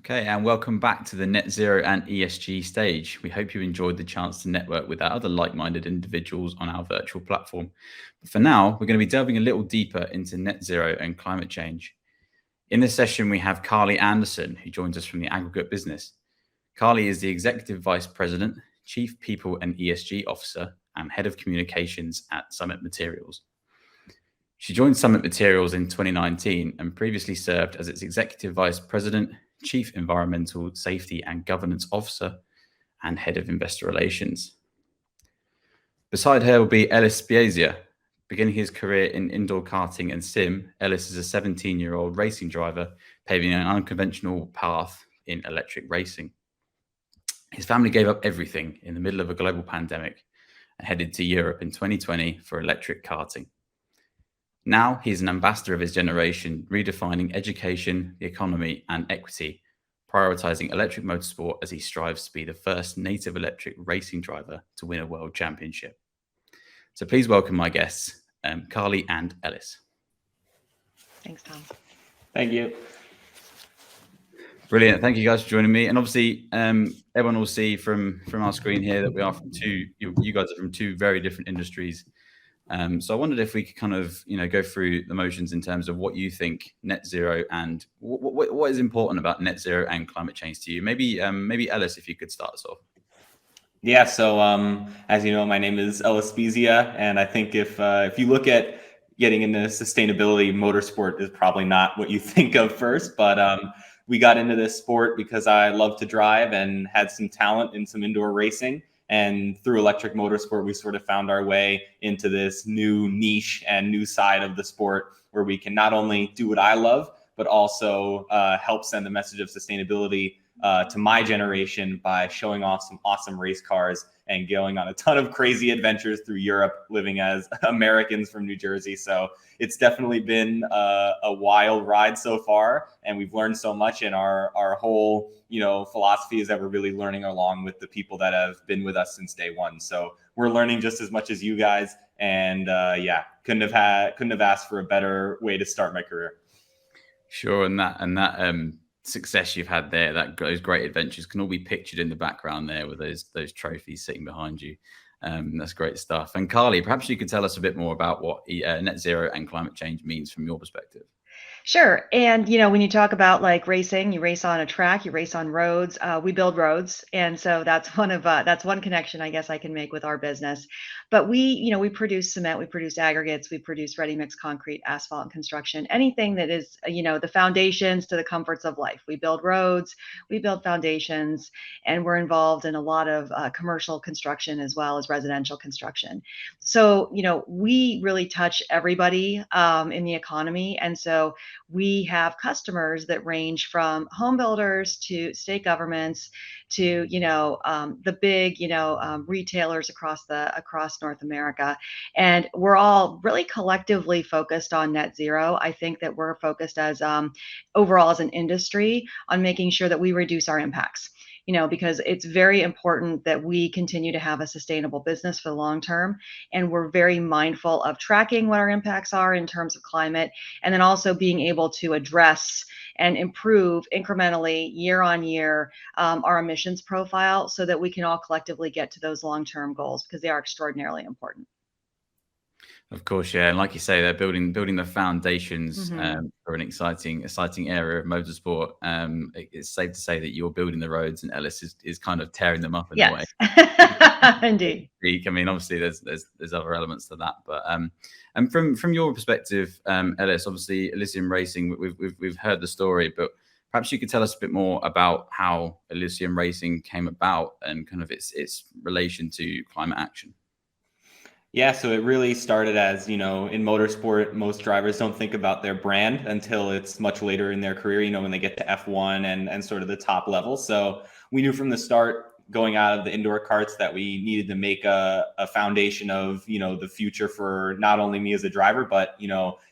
Okay, and welcome back to the Net Zero and ESG stage. We hope you enjoyed the chance to network with our other like-minded individuals on our virtual platform. But for now, we're going to be delving a little deeper into net zero and climate change. In this session, we have Karli Anderson, who joins us from the aggregate business. Karli is the Executive Vice President, Chief People and ESG Officer, and Head of Communications at Summit Materials. She joined Summit Materials in 2019 and previously served as its Executive Vice President, Chief Environmental Safety and Governance Officer, and Head of Investor Relations. Beside her will be Ellis Spiezia. Beginning his career in indoor karting and sim, Ellis is a 17-year-old racing driver paving an unconventional path in electric racing. His family gave up everything in the middle of a global pandemic and headed to Europe in 2020 for electric karting. Now he's an ambassador of his generation, redefining education, the economy, and equity, prioritizing electric motorsport as he strives to be the first native electric racing driver to win a world championship. So please welcome my guests, Karli and Ellis. Thanks, Tom. Thank you. Brilliant. Thank you guys for joining me. And obviously, everyone will see from our screen here that we are from you guys are from two very different industries. So I wondered if we could kind of, go through the motions in terms of what you think net zero and what is important about net zero and climate change to you. Maybe Ellis, if you could start us off. Yeah. So as you know, my name is Ellis Spiezia, and I think if you look at getting into sustainability, motorsport is probably not what you think of first. But we got into this sport because I love to drive and had some talent in some indoor racing. And through electric motorsport, we sort of found our way into this new niche and new side of the sport where we can not only do what I love, but also help send the message of sustainability to my generation by showing off some awesome race cars and going on a ton of crazy adventures through Europe, living as Americans from New Jersey. So it's definitely been a wild ride so far, and we've learned so much. And our whole philosophy is that we're really learning along with the people that have been with us since day one. So we're learning just as much as you guys, and couldn't have asked for a better way to start my career. Sure, and that success you've had there, those great adventures can all be pictured in the background there with those trophies sitting behind you. That's great stuff. And Karli, perhaps you could tell us a bit more about what net zero and climate change means from your perspective. Sure. And, when you talk about like racing, you race on a track, you race on roads, we build roads. And so that's that's one connection I guess I can make with our business. But we produce cement, we produce aggregates, we produce ready mix concrete, asphalt, and construction, anything that is, the foundations to the comforts of life. We build roads, we build foundations, and we're involved in a lot of commercial construction as well as residential construction. So, we really touch everybody in the economy. And so we have customers that range from home builders to state governments to the big retailers across North America, and we're all really collectively focused on net zero. I think that we're focused as overall as an industry on making sure that we reduce our impacts. Because it's very important that we continue to have a sustainable business for the long term. And we're very mindful of tracking what our impacts are in terms of climate, and then also being able to address and improve incrementally year on year our emissions profile so that we can all collectively get to those long-term goals, because they are extraordinarily important. Of course, yeah, and like you say, they're building the foundations for an exciting area of motorsport. It's safe to say that you're building the roads, and Ellis is kind of tearing them up in a way. Indeed. I mean, obviously, there's other elements to that, but and from your perspective, Ellis, obviously, Ellysium Racing, we've heard the story, but perhaps you could tell us a bit more about how Ellysium Racing came about and kind of its relation to climate action. Yeah, so it really started as, in motorsport, most drivers don't think about their brand until it's much later in their career, when they get to F1 and sort of the top level. So we knew from the start, going out of the indoor karts, that we needed to make a foundation of, the future for not only me as a driver, but,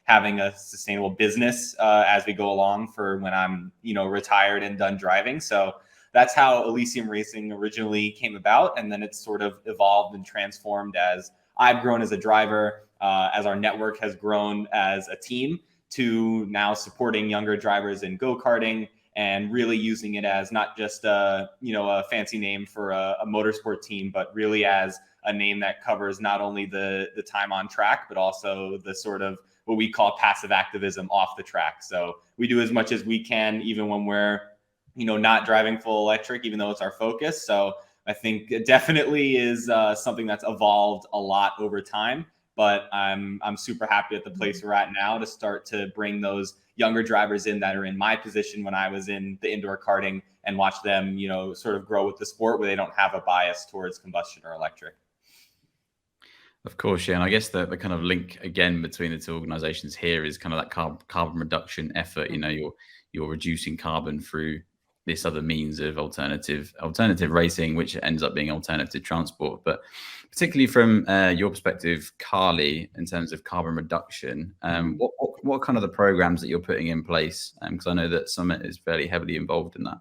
having a sustainable business as we go along for when I'm, retired and done driving. So that's how Ellysium Racing originally came about. And then it's sort of evolved and transformed as I've grown as a driver, as our network has grown as a team, to now supporting younger drivers in go-karting and really using it as not just a fancy name for a motorsport team, but really as a name that covers not only the time on track, but also the sort of what we call passive activism off the track. So we do as much as we can, even when we're not driving full electric, even though it's our focus. So I think it definitely is something that's evolved a lot over time. But I'm super happy at the place we're at now to start to bring those younger drivers in that are in my position when I was in the indoor karting, and watch them, sort of grow with the sport where they don't have a bias towards combustion or electric. Of course, yeah. And I guess the kind of link again between the two organizations here is kind of that carbon reduction effort. You're reducing carbon through this other means of alternative racing, which ends up being alternative transport. But particularly from your perspective, Karli, in terms of carbon reduction, what kind of the programs that you're putting in place? Because I know that Summit is fairly heavily involved in that.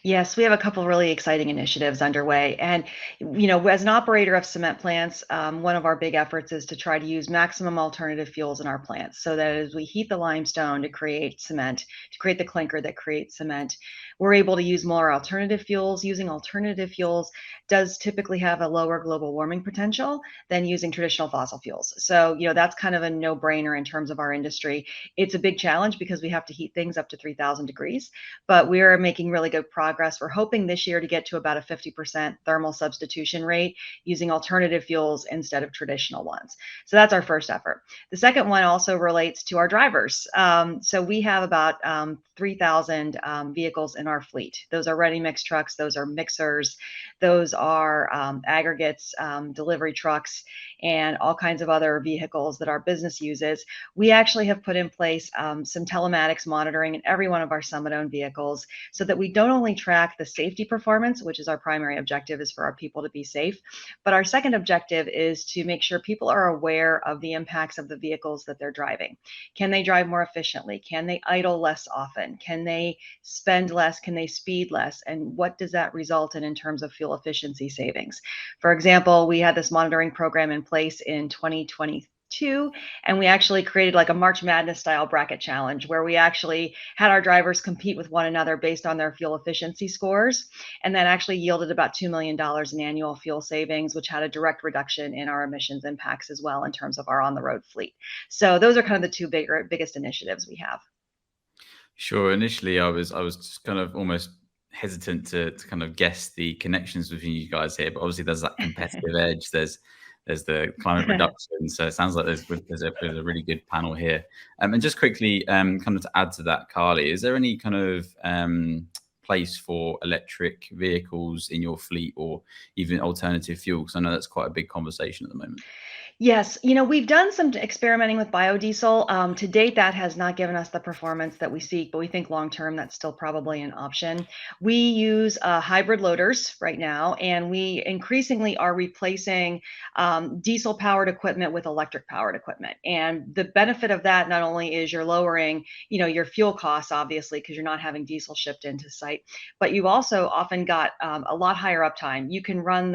Yes, we have a couple really exciting initiatives underway. And, as an operator of cement plants, one of our big efforts is to try to use maximum alternative fuels in our plants, so that as we heat the limestone to create cement, to create the clinker that creates cement, we're able to use more alternative fuels. Using alternative fuels does typically have a lower global warming potential than using traditional fossil fuels. So, that's kind of a no-brainer in terms of our industry. It's a big challenge because we have to heat things up to 3,000 degrees, but we're making really good progress. We're hoping this year to get to about a 50% thermal substitution rate using alternative fuels instead of traditional ones. So that's our first effort. The second one also relates to our drivers. So we have about 3,000 vehicles in our fleet. Those are ready mix trucks, those are mixers, those are aggregates, delivery trucks, and all kinds of other vehicles that our business uses. We actually have put in place some telematics monitoring in every one of our Summit-owned vehicles, so that we don't only track the safety performance, which is our primary objective, is for our people to be safe, but our second objective is to make sure people are aware of the impacts of the vehicles that they're driving. Can they drive more efficiently? Can they idle less often? Can they spend less? Can they speed less? And what does that result in terms of fuel efficiency savings? For example, we had this monitoring program in place in 2022, and we actually created like a March Madness style bracket challenge where we actually had our drivers compete with one another based on their fuel efficiency scores, and that actually yielded about $2 million in annual fuel savings, which had a direct reduction in our emissions impacts as well in terms of our on-the-road fleet. So those are kind of the two biggest initiatives we have. Sure. Initially, I was just kind of almost hesitant to kind of guess the connections between you guys here, but obviously there's that competitive edge. There's the climate reduction. So it sounds like there's a really good panel here. And just quickly, kind of to add to that, Karli, is there any kind of place for electric vehicles in your fleet, or even alternative fuels? I know that's quite a big conversation at the moment. Yes, we've done some experimenting with biodiesel. To date, that has not given us the performance that we seek, but we think long-term that's still probably an option. We use hybrid loaders right now, and we increasingly are replacing diesel-powered equipment with electric-powered equipment. And the benefit of that not only is you're lowering, your fuel costs, obviously, because you're not having diesel shipped into site, but you've also often got a lot higher uptime. You can run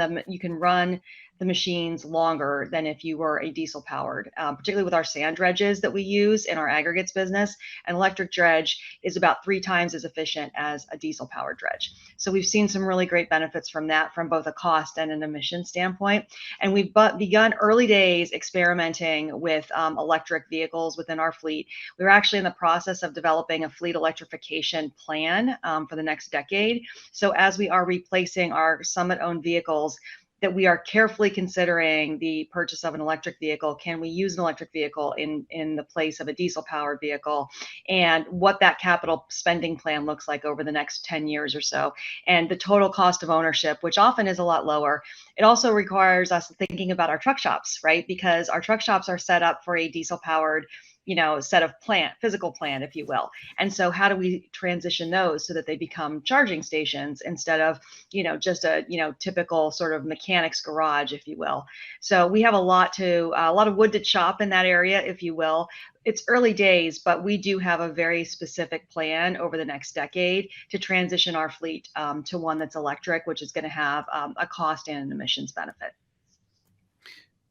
the machines longer than if you were a diesel powered, particularly with our sand dredges that we use in our aggregates business. An electric dredge is about 3 times as efficient as a diesel powered dredge. So we've seen some really great benefits from that, from both a cost and an emission standpoint. And we've begun early days experimenting with electric vehicles within our fleet. We're actually in the process of developing a fleet electrification plan for the next decade. So as we are replacing our Summit-owned vehicles, that we are carefully considering the purchase of an electric vehicle. Can we use an electric vehicle in the place of a diesel powered vehicle, and what that capital spending plan looks like over the next 10 years or so, and the total cost of ownership, which often is a lot lower. It also requires us thinking about our truck shops, right? Because our truck shops are set up for a diesel powered set of physical plant, if you will. And so how do we transition those so that they become charging stations instead of, just a, typical sort of mechanic's garage, if you will. So we have a lot of wood to chop in that area, if you will. It's early days, but we do have a very specific plan over the next decade to transition our fleet to one that's electric, which is going to have a cost and an emissions benefit.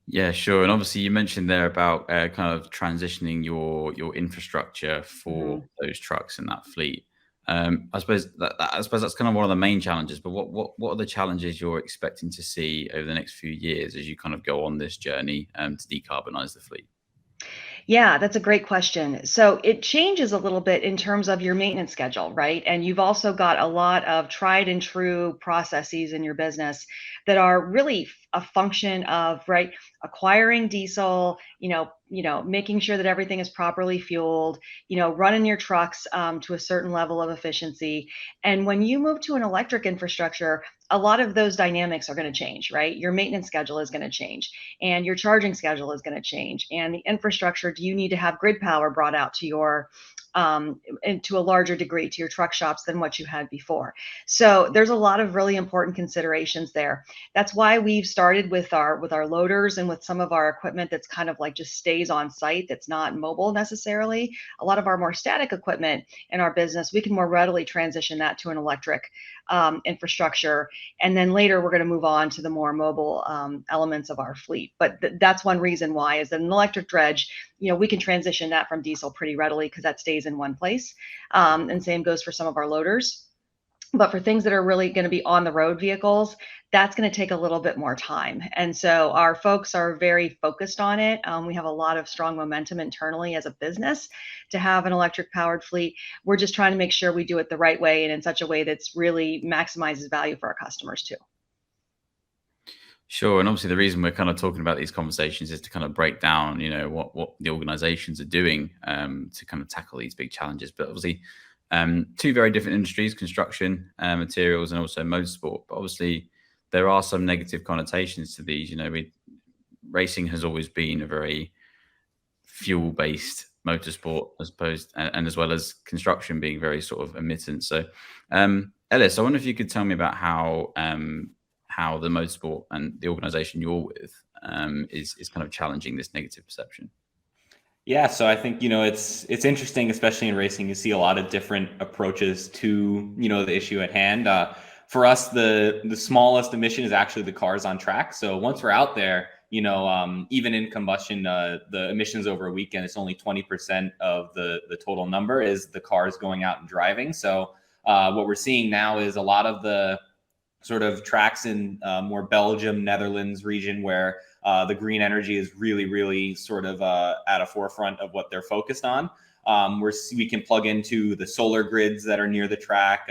Yeah, sure. And obviously you mentioned there about kind of transitioning your infrastructure for those trucks and that fleet. I suppose that's kind of one of the main challenges. But what are the challenges you're expecting to see over the next few years as you kind of go on this journey to decarbonize the fleet? Yeah, that's a great question. So it changes a little bit in terms of your maintenance schedule, right? And you've also got a lot of tried and true processes in your business that are really a function of, right, acquiring diesel, making sure that everything is properly fueled, running your trucks to a certain level of efficiency. And when you move to an electric infrastructure, a lot of those dynamics are going to change, right? Your maintenance schedule is going to change and your charging schedule is going to change. And the infrastructure, do you need to have grid power brought out to your and to a larger degree to your truck shops than what you had before? So there's a lot of really important considerations there. That's why we've started with our loaders and with some of our equipment that's kind of like just stays on site, that's not mobile necessarily. A lot of our more static equipment in our business, we can more readily transition that to an electric infrastructure. And then later we're going to move on to the more mobile elements of our fleet. But that's one reason why is that an electric dredge, we can transition that from diesel pretty readily because that stays in one place. And same goes for some of our loaders. But for things that are really going to be on the road vehicles, that's going to take a little bit more time. And so our folks are very focused on it. We have a lot of strong momentum internally as a business to have an electric powered fleet. We're just trying to make sure we do it the right way and in such a way that's really maximizes value for our customers too. Sure, and obviously the reason we're kind of talking about these conversations is to kind of break down, what the organizations are doing to kind of tackle these big challenges. But obviously, two very different industries: construction, materials, and also motorsport. But obviously, there are some negative connotations to these. Racing has always been a very fuel-based motorsport, as opposed, and as well as construction being very sort of emittent. So, Ellis, I wonder if you could tell me about how the motorsport and the organization you're with is kind of challenging this negative perception. Yeah, so I think it's interesting, especially in racing. You see a lot of different approaches to the issue at hand. For us, the smallest emission is actually the cars on track. So once we're out there, even in combustion, the emissions over a weekend, it's only 20% of the total number is the cars going out and driving. So what we're seeing now is a lot of the sort of tracks in more Belgium, Netherlands region where the green energy is really, really sort of at a forefront of what they're focused on. We can plug into the solar grids that are near the track.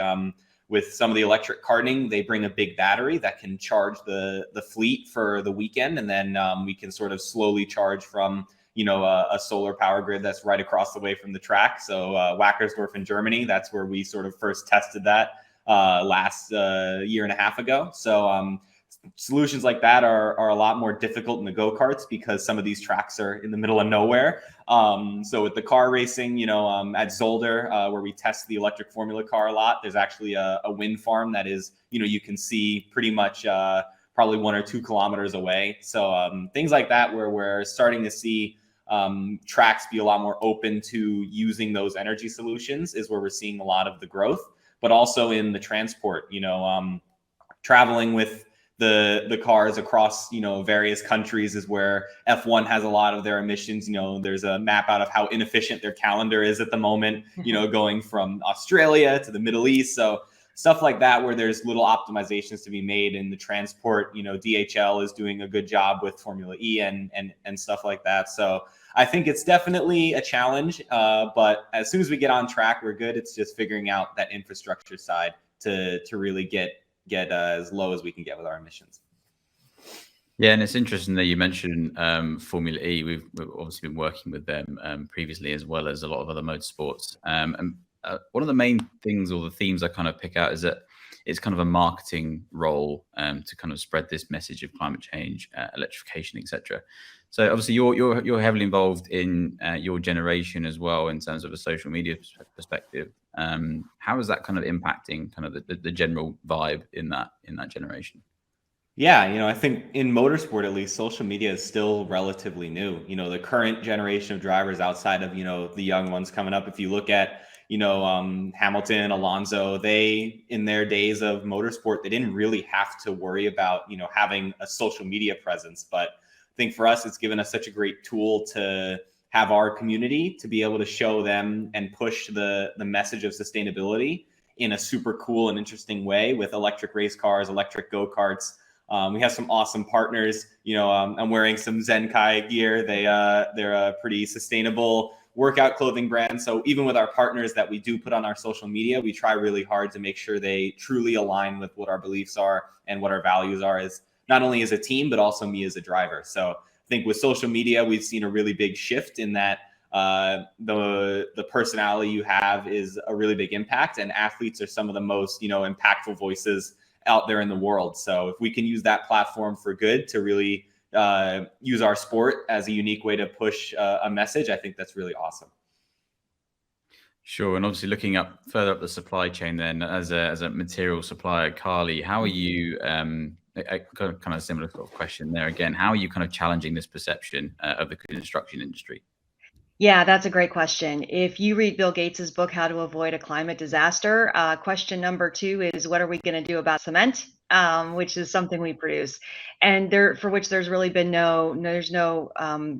With some of the electric karting, they bring a big battery that can charge the fleet for the weekend. And then we can sort of slowly charge from, a solar power grid that's right across the way from the track. So Wackersdorf in Germany, that's where we sort of first tested that last year and a half ago. So solutions like that are a lot more difficult in the go-karts because some of these tracks are in the middle of nowhere. So with the car racing, at Zolder, where we test the electric Formula car a lot, there's actually a wind farm that is, you can see pretty much probably 1 or 2 kilometers away. So things like that where we're starting to see tracks be a lot more open to using those energy solutions is where we're seeing a lot of the growth. But also in the transport, traveling with the cars across, various countries is where F1 has a lot of their emissions. There's a map out of how inefficient their calendar is at the moment, going from Australia to the Middle East. So stuff like that, where there's little optimizations to be made in the transport. DHL is doing a good job with Formula E and stuff like that. So I think it's definitely a challenge, but as soon as we get on track, we're good. It's just figuring out that infrastructure side to really get as low as we can get with our emissions. Yeah, and it's interesting that you mentioned Formula E. We've obviously been working with them previously, as well as a lot of other motorsports. And one of the main things or the themes I kind of pick out is that it's kind of a marketing role to kind of spread this message of climate change, electrification, etc. So obviously you're heavily involved in your generation as well in terms of a social media perspective. How is that kind of impacting kind of the general vibe in that generation? Yeah, I think in motorsport, at least, social media is still relatively new. The current generation of drivers outside of, the young ones coming up, if you look at, Hamilton, Alonso, they, in their days of motorsport, they didn't really have to worry about, having a social media presence. But I think for us, it's given us such a great tool to have our community to be able to show them and push the message of sustainability in a super cool and interesting way with electric race cars, electric go-karts. We have some awesome partners. I'm wearing some Zenkai gear. They're a pretty sustainable workout clothing brand. So even with our partners that we do put on our social media, we try really hard to make sure they truly align with what our beliefs are and what our values are, as not only as a team, but also me as a driver. So I think with social media, we've seen a really big shift in that the personality you have is a really big impact, and athletes are some of the most, impactful voices out there in the world. So if we can use that platform for good to really use our sport as a unique way to push a message, I think that's really awesome. Sure. And obviously looking further up the supply chain then, as a material supplier, Karli, how are you, kind of similar sort of question there again, how are you kind of challenging this perception of the construction industry? Yeah, that's a great question. If you read Bill Gates's book, How to Avoid a Climate Disaster, question number 2 is, what are we going to do about cement? Which is something we produce, and for which there's really been no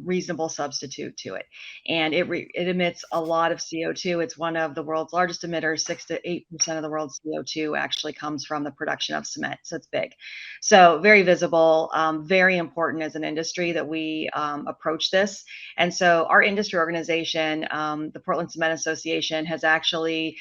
reasonable substitute to it. And it emits a lot of CO2. It's one of the world's largest emitters. 6 to 8% of the world's CO2 actually comes from the production of cement. So it's big. So very visible, very important as an industry that we approach this. And so our industry organization, the Portland Cement Association, has actually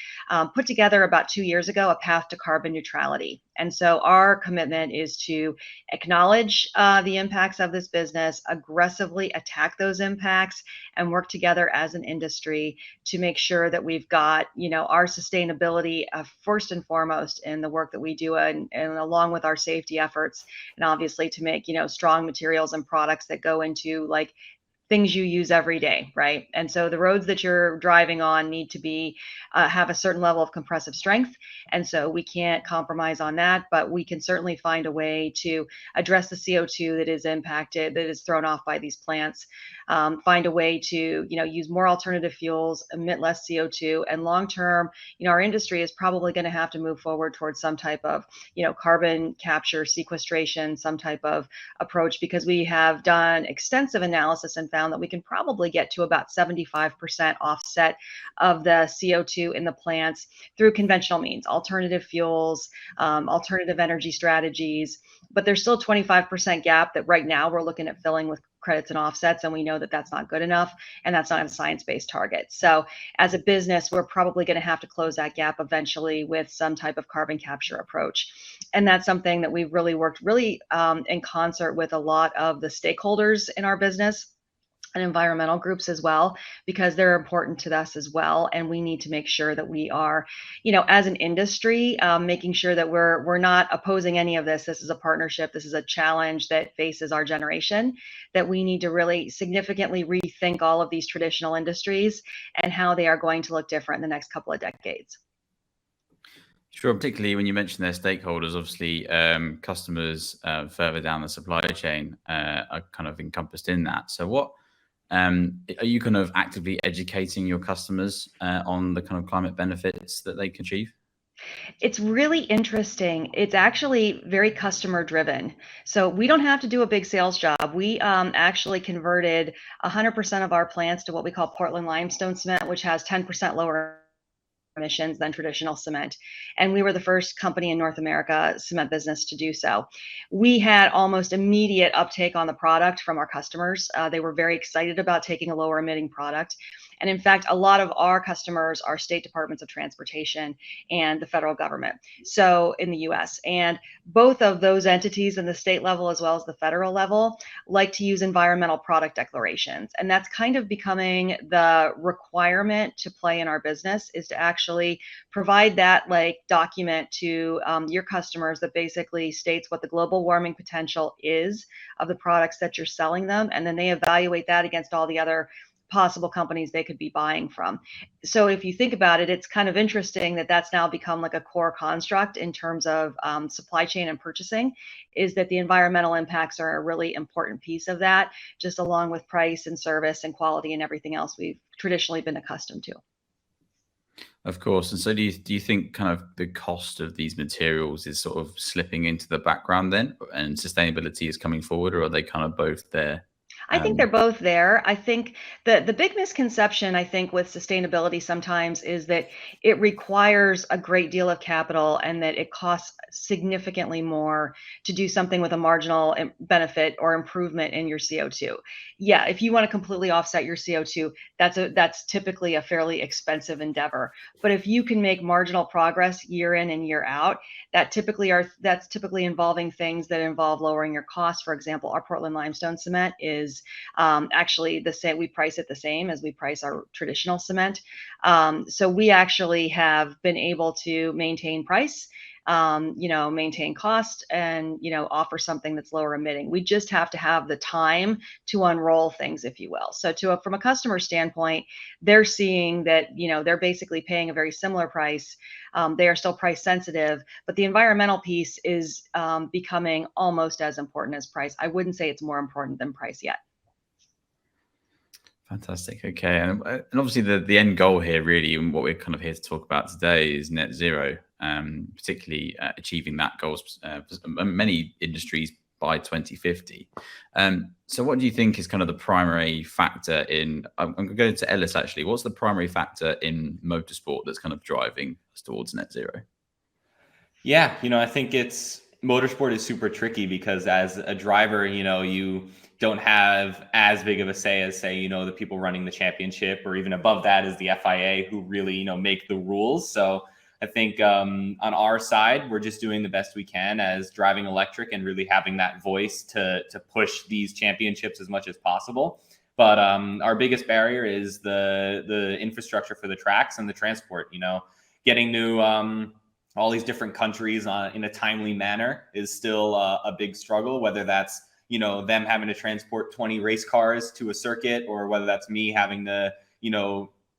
put together about 2 years ago a path to carbon neutrality. And so our commitment is to acknowledge the impacts of this business, aggressively attack those impacts, and work together as an industry to make sure that we've got, our sustainability first and foremost in the work that we do, and along with our safety efforts, and obviously to make, strong materials and products that go into like things you use every day, right? And so the roads that you're driving on need to be have a certain level of compressive strength, and so we can't compromise on that. But we can certainly find a way to address the CO2 that is impacted, that is thrown off by these plants. Find a way to use more alternative fuels, emit less CO2, and long term, our industry is probably going to have to move forward towards some type of carbon capture, sequestration, some type of approach, because we have done extensive analysis and found that we can probably get to about 75% offset of the CO2 in the plants through conventional means, alternative fuels, alternative energy strategies. But there's still a 25% gap that right now we're looking at filling with credits and offsets, and we know that that's not good enough, and that's not a science-based target. So as a business, we're probably going to have to close that gap eventually with some type of carbon capture approach. And that's something that we've really worked in concert with a lot of the stakeholders in our business and environmental groups as well, because they're important to us as well. And we need to make sure that we are, as an industry, making sure that we're not opposing any of this. This is a partnership. This is a challenge that faces our generation, that we need to really significantly rethink all of these traditional industries and how they are going to look different in the next couple of decades. Sure, particularly when you mention their stakeholders, obviously customers further down the supply chain are kind of encompassed in that. So what are you kind of actively educating your customers on the kind of climate benefits that they can achieve? It's really interesting. It's actually very customer driven. So we don't have to do a big sales job. We actually converted 100% of our plants to what we call Portland limestone cement, which has 10% lower emissions than traditional cement. And we were the first company in North America cement business to do so. We had almost immediate uptake on the product from our customers. They were very excited about taking a lower emitting product. And in fact, a lot of our customers are state departments of transportation and the federal government, so in the US. And both of those entities in the state level as well as the federal level like to use environmental product declarations. And that's kind of becoming the requirement to play in our business, is to actually provide that document to your customers that basically states what the global warming potential is of the products that you're selling them. And then they evaluate that against all the other possible companies they could be buying from. So if you think about it, it's kind of interesting that that's now become like a core construct in terms of supply chain and purchasing, is that the environmental impacts are a really important piece of that, just along with price and service and quality and everything else we've traditionally been accustomed to. Of course. And so do you think kind of the cost of these materials is sort of slipping into the background then, and sustainability is coming forward, or are they kind of both there? I think they're both there. I think the big misconception, I think, with sustainability sometimes is that it requires a great deal of capital and that it costs significantly more to do something with a marginal benefit or improvement in your CO2. Yeah, if you want to completely offset your CO2, that's typically a fairly expensive endeavor. But if you can make marginal progress year in and year out, that's typically involving things that involve lowering your costs. For example, our Portland limestone cement is actually the same. We price it the same as we price our traditional cement. So we actually have been able to maintain price, maintain cost, and offer something that's lower emitting. We just have to have the time to unroll things, if you will. So from a customer standpoint, they're seeing that they're basically paying a very similar price. They are still price sensitive, but the environmental piece is becoming almost as important as price. I wouldn't say it's more important than price yet. Fantastic. Okay. And obviously the end goal here really, and what we're kind of here to talk about today, is net zero, particularly achieving that goal for many industries by 2050. So what do you think is kind of the primary factor in, I'm going to go to Ellis actually, what's the primary factor in motorsport that's kind of driving us towards net zero? Yeah, I think motorsport is super tricky because as a driver, you don't have as big of a say as, say, the people running the championship, or even above that is the FIA, who really, make the rules. So I think on our side, we're just doing the best we can as driving electric and really having that voice to push these championships as much as possible. But our biggest barrier is the infrastructure for the tracks and the transport. Getting to all these different countries in a timely manner is still a big struggle, whether that's them having to transport 20 race cars to a circuit, or whether that's me having to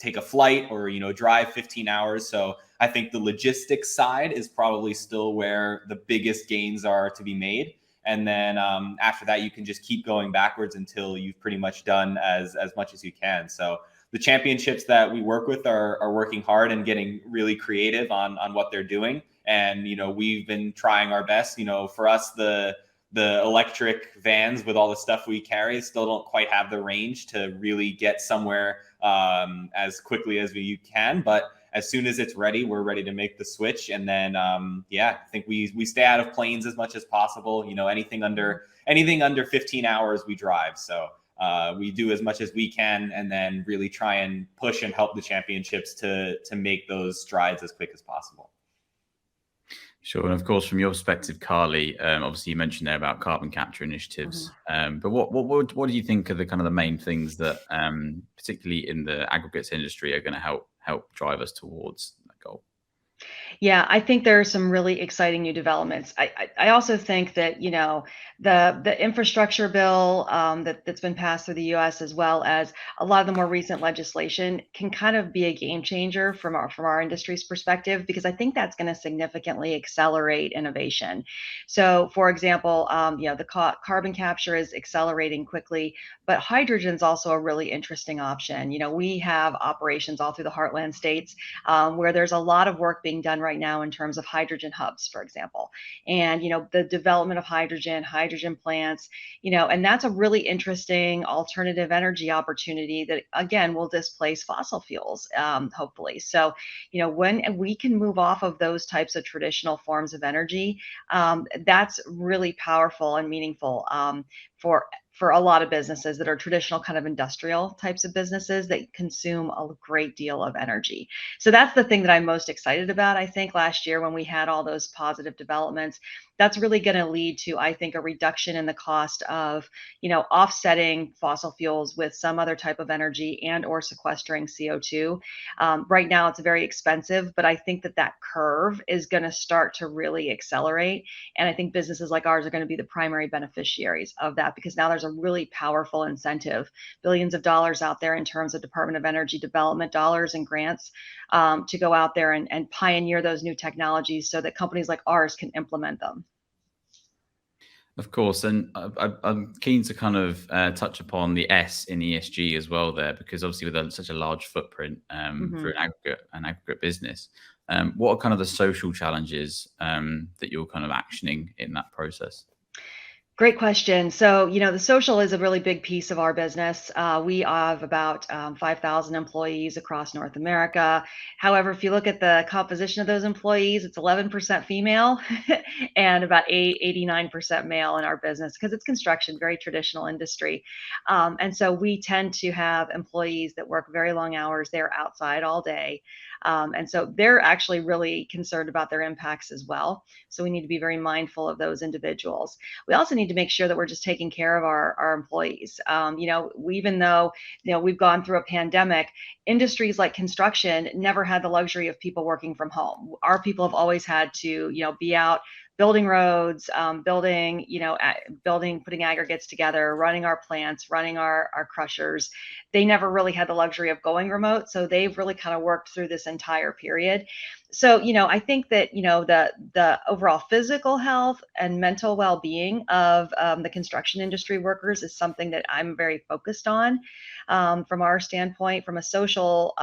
take a flight or drive 15 hours. So I think the logistics side is probably still where the biggest gains are to be made. And then after that, you can just keep going backwards until you've pretty much done as much as you can. So the championships that we work with are working hard and getting really creative on what they're doing. And, we've been trying our best. For us, the electric vans with all the stuff we carry still don't quite have the range to really get somewhere as quickly as we can. But as soon as it's ready, we're ready to make the switch. And then, I think we stay out of planes as much as possible. Anything under 15 hours we drive. So we do as much as we can, and then really try and push and help the championships to make those strides as quick as possible. Sure. And of course, from your perspective, Karli, obviously you mentioned there about carbon capture initiatives, but what do you think are the kind of the main things that, particularly in the aggregates industry, are going to help drive us towards that goal? Yeah, I think there are some really exciting new developments. I also think that the infrastructure bill that's been passed through the U.S., as well as a lot of the more recent legislation, can kind of be a game changer from our industry's perspective, because I think that's going to significantly accelerate innovation. So, for example, the carbon capture is accelerating quickly, but hydrogen is also a really interesting option. We have operations all through the heartland states where there's a lot of work being done right now in terms of hydrogen hubs, for example, and the development of hydrogen plants, and that's a really interesting alternative energy opportunity that again will displace fossil fuels, hopefully. So when we can move off of those types of traditional forms of energy, that's really powerful and meaningful for a lot of businesses that are traditional kind of industrial types of businesses that consume a great deal of energy. So that's the thing that I'm most excited about. I think last year when we had all those positive developments, that's really going to lead to, I think, a reduction in the cost of, offsetting fossil fuels with some other type of energy and or sequestering CO2. Right now it's very expensive, but I think that curve is going to start to really accelerate. And I think businesses like ours are going to be the primary beneficiaries of that, because now there's a really powerful incentive, billions of dollars out there in terms of Department of Energy development dollars and grants to go out there and pioneer those new technologies so that companies like ours can implement them. Of course, and I'm keen to kind of touch upon the S in ESG as well there, because obviously with such a large footprint for an aggregate business, what are kind of the social challenges that you're kind of actioning in that process? Great question. So, the social is a really big piece of our business. We have about 5,000 employees across North America. However, if you look at the composition of those employees, it's 11% female and about 89% male in our business because it's construction, very traditional industry. And so we tend to have employees that work very long hours. They're outside all day. And so they're actually really concerned about their impacts as well. So we need to be very mindful of those individuals. We also need to make sure that we're just taking care of our employees. Even though we've gone through a pandemic, industries like construction never had the luxury of people working from home. Our people have always had to be out building roads, building, putting aggregates together, running our plants, running our crushers. They never really had the luxury of going remote, so they've really kind of worked through this entire period. So, I think that, the overall physical health and mental well-being of the construction industry workers is something that I'm very focused on. From our standpoint, from a social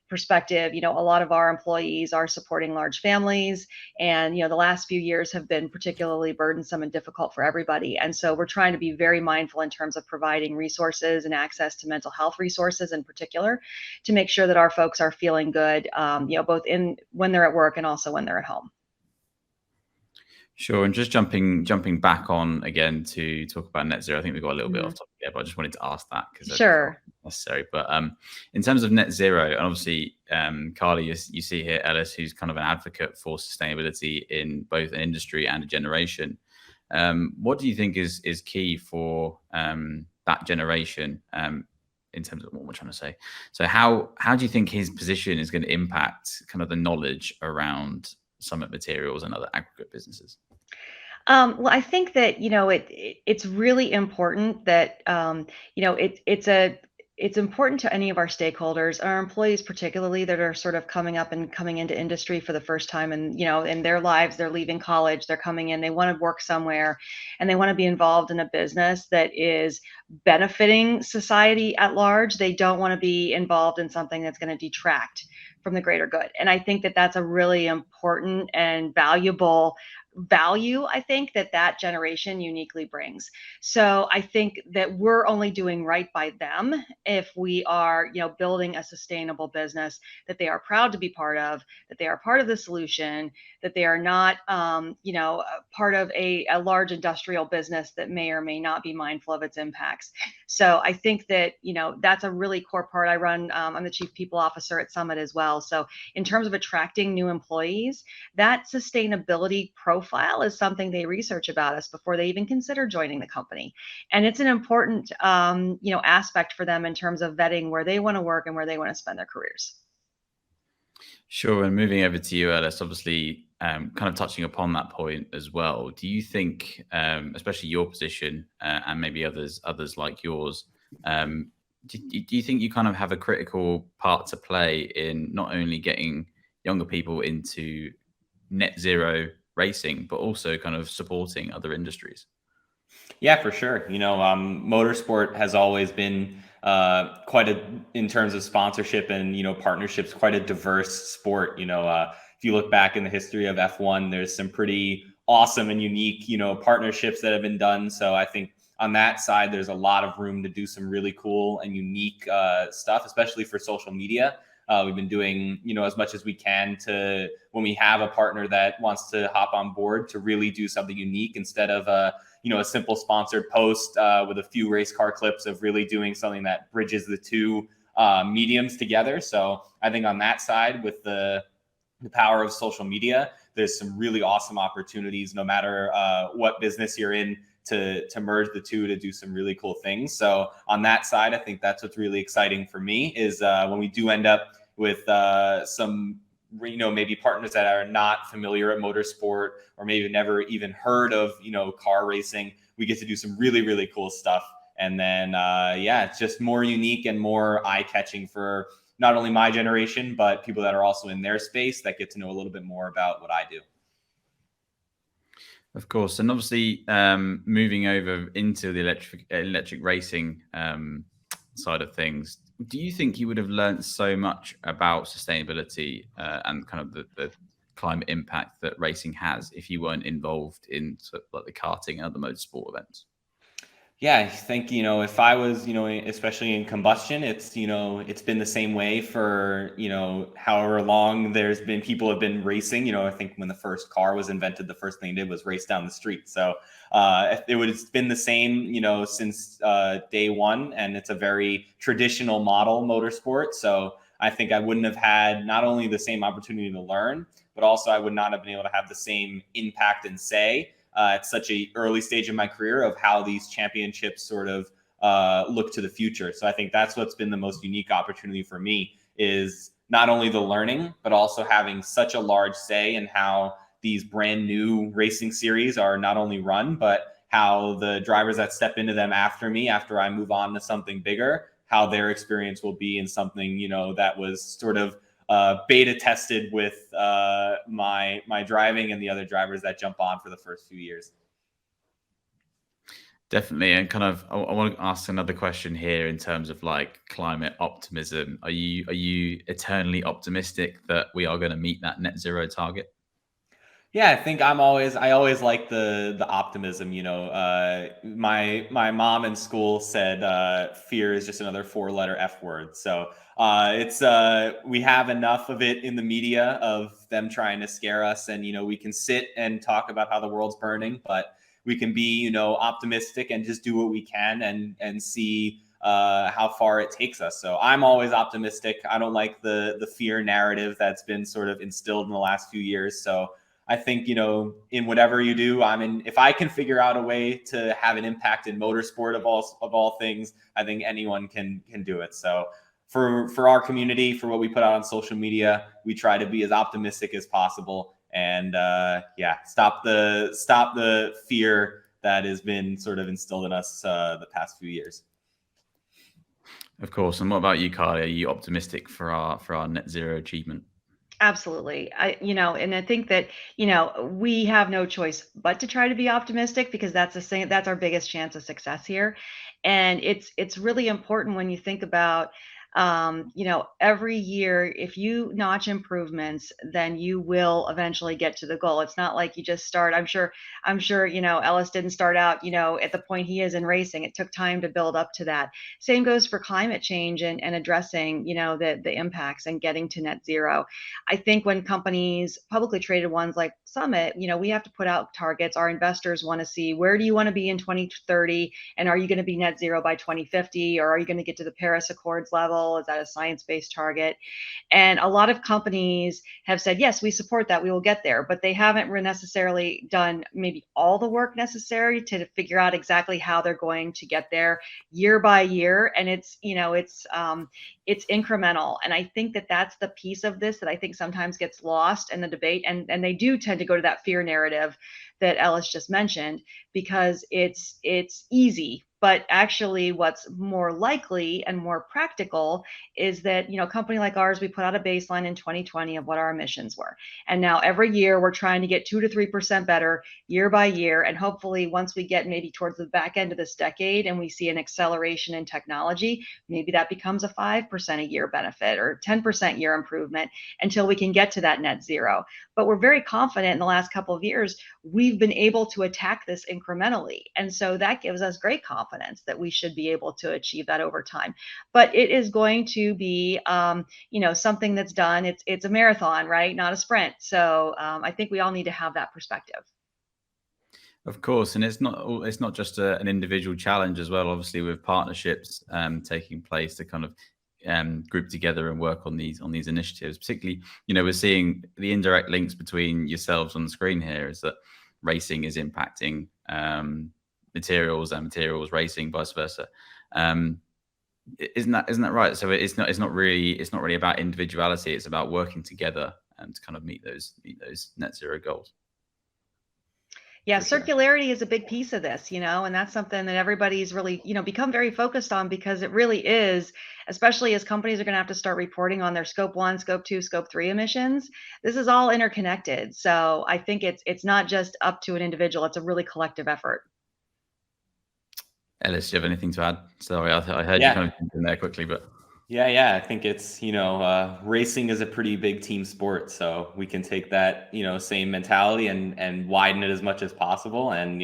perspective, a lot of our employees are supporting large families, and the last few years have been particularly burdensome and difficult for everybody. And so we're trying to be very mindful in terms of providing resources and access to mental health resources in particular, to make sure that our folks are feeling good, both when they're at work and also when they're at home. Sure. And just jumping back on again to talk about net zero, I think we got a little bit off topic there, but I just wanted to ask that because Sure. necessary. But in terms of net zero, and obviously, Karli, you see here Ellis, who's kind of an advocate for sustainability in both an industry and a generation. What do you think is key for that generation in terms of what we're trying to say? So how do you think his position is going to impact kind of the knowledge around Summit Materials and other aggregate businesses? Well, I think that it's really important that it's important to any of our stakeholders, our employees particularly, that are sort of coming up and coming into industry for the first time, and in their lives, they're leaving college, they're coming in, they want to work somewhere, and they want to be involved in a business that is benefiting society at large. They don't want to be involved in something that's going to detract from the greater good. And I think that that's a really important and valuable value, I think, that generation uniquely brings. So I think that we're only doing right by them if we are, building a sustainable business that they are proud to be part of, that they are part of the solution, that they are not, part of a large industrial business that may or may not be mindful of its impacts. So I think that, that's a really core part. I'm the chief people officer at Summit as well. So in terms of attracting new employees, that sustainability profile is something they research about us before they even consider joining the company. And it's an important, aspect for them in terms of vetting where they want to work and where they want to spend their careers. Sure. And moving over to you, Ellis, obviously, kind of touching upon that point as well. Do you think, especially your position and maybe others like yours, do you think you kind of have a critical part to play in not only getting younger people into net zero racing, but also kind of supporting other industries? Yeah, for sure. Motorsport has always been in terms of sponsorship and, partnerships, quite a diverse sport. If you look back in the history of F1, there's some pretty awesome and unique, partnerships that have been done. So I think on that side, there's a lot of room to do some really cool and unique stuff, especially for social media. We've been doing, as much as we can to, when we have a partner that wants to hop on board, to really do something unique instead of a simple sponsored post with a few race car clips, of really doing something that bridges the two mediums together. So I think on that side, with the power of social media, there's some really awesome opportunities, no matter what business you're in, to merge the two to do some really cool things. So on that side, I think that's what's really exciting for me, is when we do end up with some, maybe partners that are not familiar at motorsport, or maybe never even heard of, car racing, we get to do some really, really cool stuff. And then, it's just more unique and more eye-catching for not only my generation, but people that are also in their space that get to know a little bit more about what I do. Of course. And obviously, moving over into the electric racing side of things, do you think you would have learned so much about sustainability and kind of the climate impact that racing has if you weren't involved in sort of like the karting and other motorsport events? Yeah, I think, if I was, especially in combustion, it's been the same way for, however long people have been racing. I think when the first car was invented, the first thing it did was race down the street. So it's been the same, since day one, and it's a very traditional model motorsport. So I think I wouldn't have had not only the same opportunity to learn, but also I would not have been able to have the same impact and say at such a early stage in my career of how these championships sort of look to the future. So I think that's what's been the most unique opportunity for me, is not only the learning, but also having such a large say in how these brand new racing series are not only run, but how the drivers that step into them after me, after I move on to something bigger, how their experience will be in something, that was sort of beta tested with my driving and the other drivers that jump on for the first few years. Definitely. And kind of, I want to ask another question here in terms of like climate optimism. Are you eternally optimistic that we are going to meet that net zero target? Yeah, I think I always like the optimism. My mom in school said fear is just another 4-letter F word. So it's we have enough of it in the media of them trying to scare us, and we can sit and talk about how the world's burning, but we can be optimistic and just do what we can and see how far it takes us. So I'm always optimistic. I don't like the fear narrative that's been sort of instilled in the last few years. So I think, in whatever you do, if I can figure out a way to have an impact in motorsport of all things, I think anyone can do it. So for our community, for what we put out on social media, we try to be as optimistic as possible and stop the fear that has been sort of instilled in us the past few years. Of course. And what about you, Karli? Are you optimistic for our net zero achievement? Absolutely. And I think that, we have no choice but to try to be optimistic, because that's our biggest chance of success here. And it's really important when you think about, every year, if you notch improvements, then you will eventually get to the goal. It's not like you just start. I'm sure, Ellis didn't start out, at the point he is in racing. It took time to build up to that. Same goes for climate change and addressing, the impacts and getting to net zero. I think when companies, publicly traded ones like Summit, we have to put out targets. Our investors want to see, where do you want to be in 2030? And are you going to be net zero by 2050? Or are you going to get to the Paris Accords level? Is that a science-based target? And a lot of companies have said, yes, we support that, we will get there, but they haven't necessarily done maybe all the work necessary to figure out exactly how they're going to get there year by year. And it's incremental. And I think that that's the piece of this that I think sometimes gets lost in the debate. And they do tend to go to that fear narrative that Ellis just mentioned, because it's easy. But actually, what's more likely and more practical is that, a company like ours, we put out a baseline in 2020 of what our emissions were. And now every year we're trying to get 2 to 3% better year by year. And hopefully once we get maybe towards the back end of this decade and we see an acceleration in technology, maybe that becomes a 5% a year benefit or 10% year improvement until we can get to that net zero. But we're very confident in the last couple of years, we've been able to attack this incrementally. And so that gives us great confidence that we should be able to achieve that over time. But it is going to be, something that's done. It's a marathon, right? Not a sprint. So I think we all need to have that perspective. Of course, and it's not just an individual challenge as well. Obviously, with partnerships taking place to kind of group together and work on these initiatives. Particularly, we're seeing the indirect links between yourselves on the screen here is that racing is impacting materials and materials racing, vice versa. Isn't that right? So it's not really about individuality. It's about working together and to kind of meet those net zero goals. Yeah, circularity is a big piece of this, and that's something that everybody's really, become very focused on, because it really is, especially as companies are going to have to start reporting on their scope 1, scope 2, scope 3 emissions. This is all interconnected. So I think it's not just up to an individual. It's a really collective effort. Ellis, do you have anything to add? Sorry, I heard you kind of in there quickly, but Yeah. I think it's, racing is a pretty big team sport. So we can take that, same mentality and widen it as much as possible. And,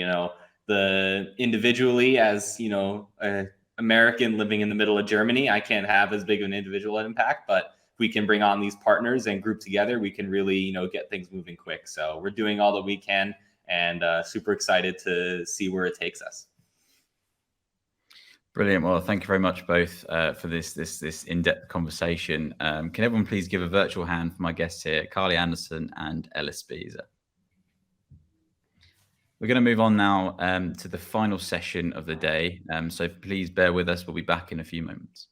the individually as, a American living in the middle of Germany, I can't have as big of an individual impact, but if we can bring on these partners and group together, we can really, get things moving quick. So we're doing all that we can, and super excited to see where it takes us. Brilliant. Well, thank you very much both for this in-depth conversation. Can everyone please give a virtual hand for my guests here, Karli Anderson and Ellis Spiezia? We're going to move on now to the final session of the day. So please bear with us. We'll be back in a few moments.